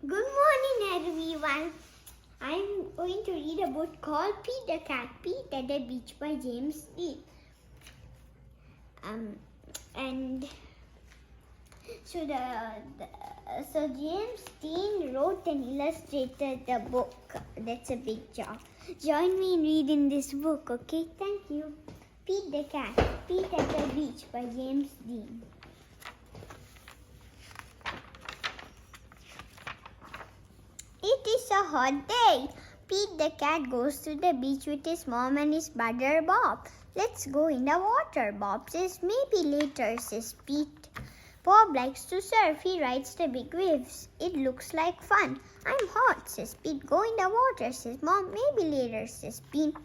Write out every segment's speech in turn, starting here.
Good morning, everyone. I'm going to read a book called Pete the Cat, Pete at the Beach by James Dean. And so so James Dean wrote and illustrated the book. That's a big job. Join me in reading this book, okay? Thank you. Pete the Cat, Pete at the Beach by James Dean. It is a hot day. Pete the cat goes to the beach with his mom and his brother Bob. Let's go in the water, Bob says. Maybe later, says Pete. Bob likes to surf. He rides the big waves. It looks like fun. I'm hot, says Pete. Go in the water, says Mom. Maybe later, says Pete.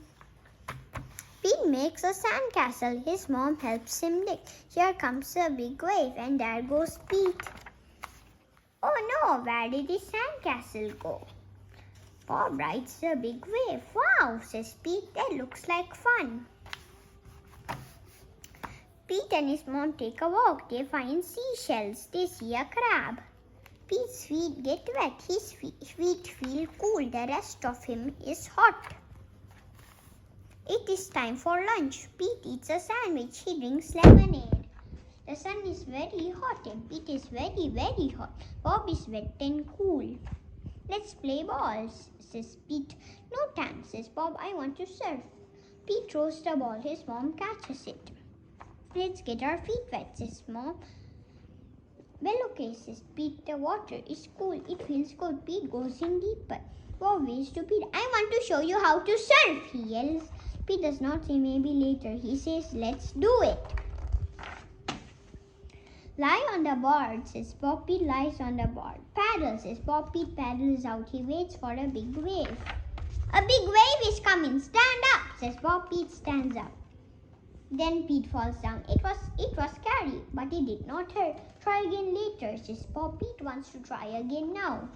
Pete makes a sandcastle. His mom helps him dig. Here comes a big wave, and there goes Pete. Oh no, where did his sandcastle go? Bob rides a big wave. Wow, says Pete, that looks like fun. Pete and his mom take a walk. They find seashells. They see a crab. Pete's feet get wet. His feet feel cool. The rest of him is hot. It is time for lunch. Pete eats a sandwich. He drinks lemonade. The sun is very hot and Pete is very, very hot. Bob is wet and cool. Let's play balls, says Pete. No thanks, says Bob. I want to surf. Pete throws the ball. His mom catches it. Let's get our feet wet, says Mom. Well, okay, says Pete. The water is cool. It feels good. Pete goes in deeper. Bob waves to Pete. I want to show you how to surf, he yells. Pete does not say maybe later. He says, let's do it. Lie on the board, says Bob. Pete lies on the board. Paddle, says Bob. Pete paddles out. He waits for a big wave. A big wave is coming. Stand up, says Bob. Pete stands up. Then Pete falls down. It was scary, but it did not hurt. Try again later, says Bob. Pete wants to try again now.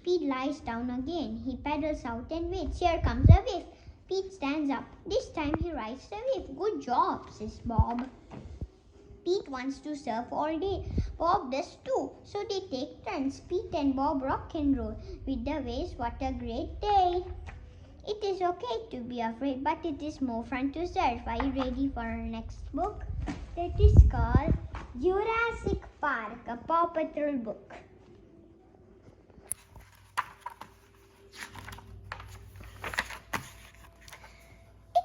Pete lies down again. He paddles out and waits. Here comes a wave. Pete stands up. This time he rides the wave. Good job, says Bob. Pete wants to surf all day. Bob does too. So they take turns. Pete and Bob rock and roll with the waves. What a great day. It is okay to be afraid, but it is more fun to surf. Are you ready for our next book? That is called Jurassic Park, a Paw Patrol book.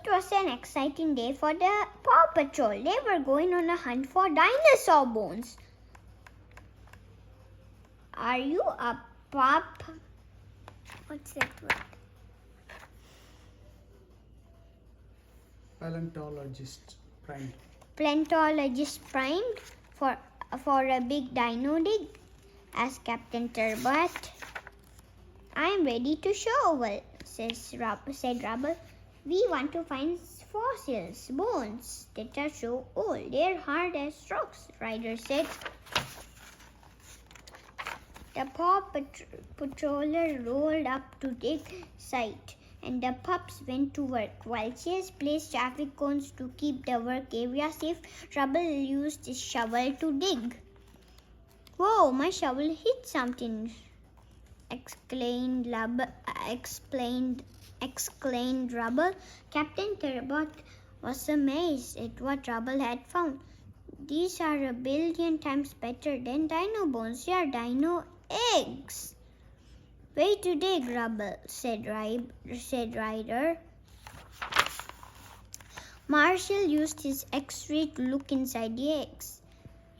It was an exciting day for the Paw Patrol. They were going on a hunt for dinosaur bones. Are you a pup? What's that word? Paleontologist primed. Paleontologist primed for a big dino dig? Asked Captain Turbot. I'm ready to shovel, said Rubble. We want to find fossils, bones that are so old. They're hard as rocks, Ryder said. The Paw Patroller rolled up to dig site, and the pups went to work. While Chase placed traffic cones to keep the work area safe, Rubble used his shovel to dig. Whoa, my shovel hit something, exclaimed Rubble. Captain Turbot was amazed at what Rubble had found. These are a billion times better than dino bones. They are dino eggs. Way to dig, Rubble, said Ryder. Marshall used his X-ray to look inside the eggs.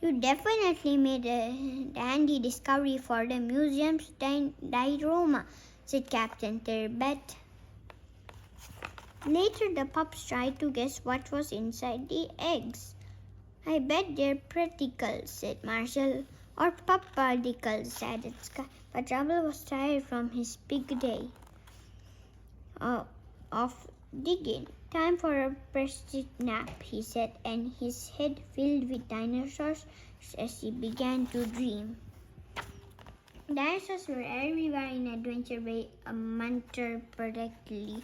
You definitely made a handy discovery for the museum's diorama, said Captain Turbot. Later, the pups tried to guess what was inside the eggs. I bet they're particles, said Marshall. Or pup particles, added Sky. But Rubble was tired from his big day of digging. Time for a prestige nap, he said, and his head filled with dinosaurs as he began to dream. Dinosaurs were everywhere in Adventure Bay. A munter perfectly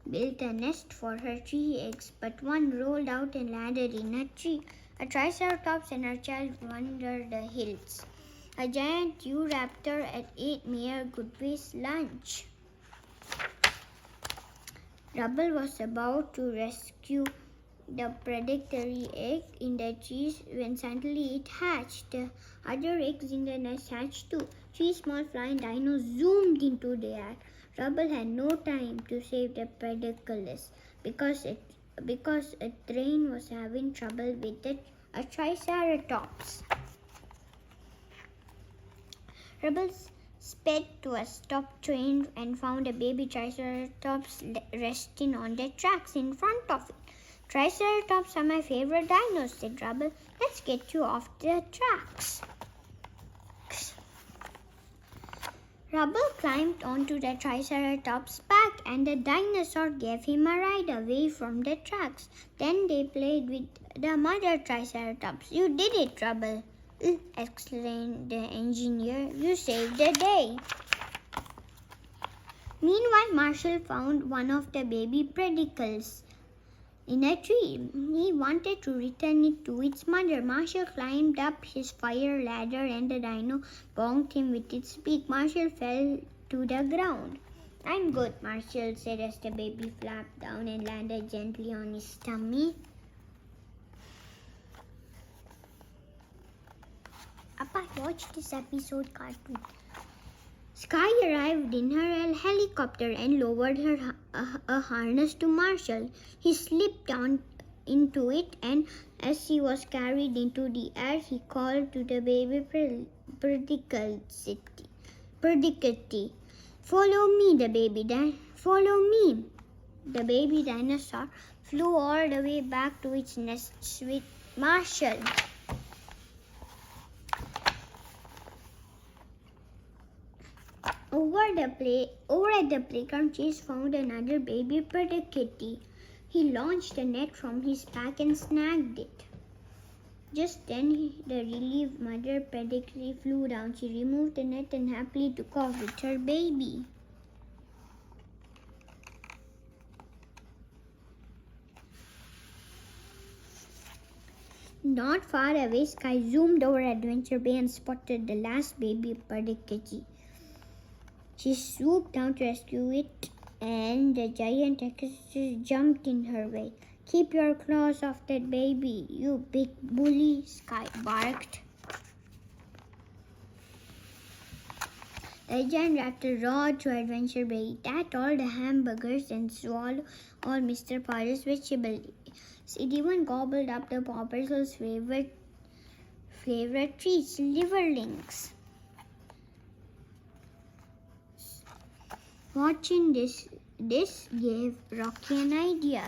built a nest for her 3 eggs, but one rolled out and landed in a tree. A triceratops and her child wandered the hills. A giant raptor ate Mayor Goodway's lunch. Rubble was about to rescue the predatory egg in the trees when suddenly it hatched. The other eggs in the nest hatched too. 3 small flying dinos zoomed into the air. Rubble had no time to save the predicles because a train was having trouble with a triceratops. Rubble sped to a stopped train and found a baby triceratops resting on the tracks in front of it. Triceratops are my favorite dinos, said Rubble. Let's get you off the tracks. Rubble climbed onto the Triceratops' back and the dinosaur gave him a ride away from the tracks. Then they played with the mother Triceratops. You did it, Rubble, exclaimed the engineer. You saved the day. Meanwhile, Marshall found one of the baby predicles in a tree. He wanted to return it to its mother. Marshall climbed up his fire ladder and the dino bonked him with its beak. Marshall fell to the ground. I'm good, Marshall said as the baby flapped down and landed gently on his tummy. Appa, watch this episode cartoon. Sky arrived in her helicopter and lowered a harness to Marshall. He slipped on into it, and as he was carried into the air, he called to the baby predicate. Follow me, follow me. The baby dinosaur flew all the way back to its nest with Marshall. Over at the playground, Chase found another baby predicate. He launched a net from his pack and snagged it. Just then, the relieved mother predicate flew down. She removed the net and happily took off with her baby. Not far away, Sky zoomed over Adventure Bay and spotted the last baby predicate. She swooped down to rescue it, and the giant exorcist jumped in her way. Keep your claws off that baby, you big bully, Sky barked. The giant raptor roared to Adventure Bay. It ate all the hamburgers and swallowed all Mr. Potter's vegetables. It even gobbled up the Paw Patrol's favorite treats, liverlings. Watching this gave Rocky an idea.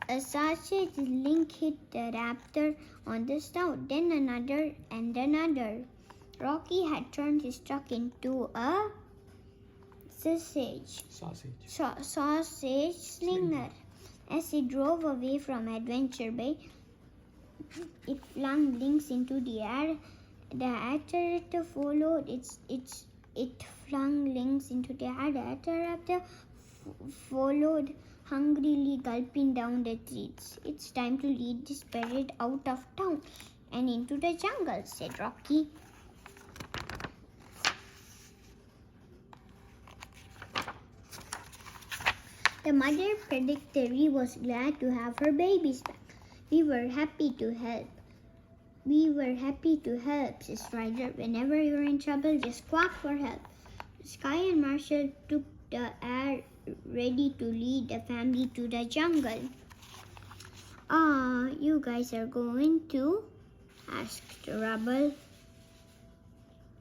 A sausage link hit the raptor on the snout, then another and another. Rocky had turned his truck into a sausage slinger. As he drove away from Adventure Bay, it flung links into the air. The raptor followed It flung links into the air. The raptor followed hungrily, gulping down the treats. It's time to lead this parrot out of town and into the jungle, said Rocky. The mother predictory was glad to have her babies back. We were happy to help, says Ryder. Whenever you're in trouble, just quack for help. Sky and Marshall took the air, ready to lead the family to the jungle. You guys are going to? Asked Rubble.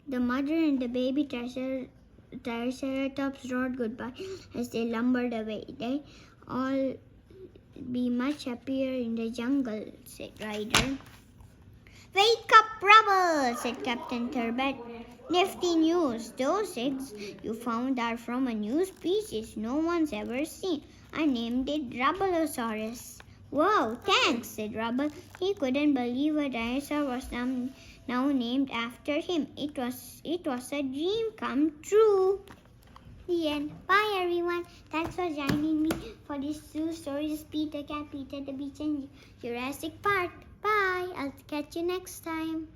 The mother and the baby Triceratops roared goodbye as they lumbered away. They all be much happier in the jungle, said Ryder. Wake up, Rubble, said Captain Turbot. Nifty news. Those eggs you found are from a new species no one's ever seen. I named it Rubbleosaurus. Wow, thanks, said Rubble. He couldn't believe a dinosaur was now named after him. It was a dream come true. The end. Bye, everyone. Thanks for joining me for these 2 stories, Peter Cat, Peter the Beach, and Jurassic Park. Bye. I'll catch you next time.